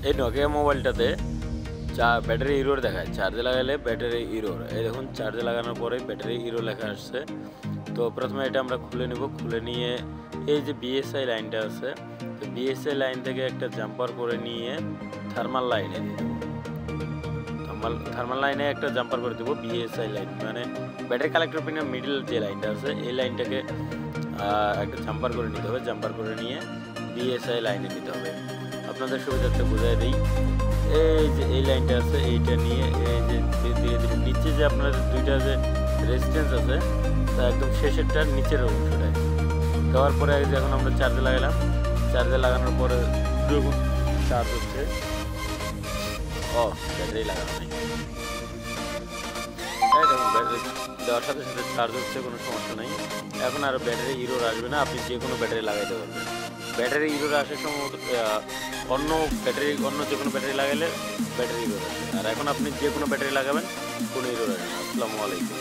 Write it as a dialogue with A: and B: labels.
A: এই Nokia মোবাইলটাতে battery error দেখায়, চার্জে লাগালে ব্যাটারি ইরোর। এই দেখুন চার্জে লাগানোর পরে ব্যাটারি ইরো লেখা আসছে। তো প্রথমে এটা আমরা খুলে নেব, খুলে নিয়ে এই যে বিএসআই লাইনটা আছে, তো বিএসআই লাইন থেকে একটা জাম্পার করে নিয়ে থার্মাল লাইনে দিয়ে দেবো। থার্মাল লাইনে একটা জাম্পার করে দেবো বিএসআই লাইন, মানে ব্যাটারি কালেক্টর পিনের মিডল যে লাইনটা আছে এই লাইনটাকে একটা জাম্পার করে নিতে হবে। জাম্পার করে নিয়ে বিএসআই লাইনে নিতে হবে। আপনাদের সুবিধার্থে বোঝাই দিই, এই যে এই লাইনটা আছে এইটা নিয়ে এই যে ধীরে ধীরে নিচে যে আপনার দুইটা যে রেজিস্ট্যান্স আছে তা একদম শেষেরটার নিচের অংশটায় দেওয়ার পরে যখন আমরা চার্জে লাগালাম, চার্জে লাগানোর পরে দেখুন চার্জ হচ্ছে। ব্যাটারি লাগানো নেই, দেখুন ব্যাটারি দেওয়ার সাথে সাথে চার্জ হচ্ছে, কোনো সমস্যা নেই। এখন আর ব্যাটারি ইরোর আসবে না, আপনি যে কোনো ব্যাটারি লাগাইতে পারবেন। ব্যাটারি ইরোর আসার সম্ভবত অন্য যে কোনো ব্যাটারি লাগাইলে ব্যাটারি ইরোর আসে, আর এখন আপনি যে কোনো ব্যাটারি লাগাবেন কোনো ইরোর আসবে না। আসসালামু আলাইকুম।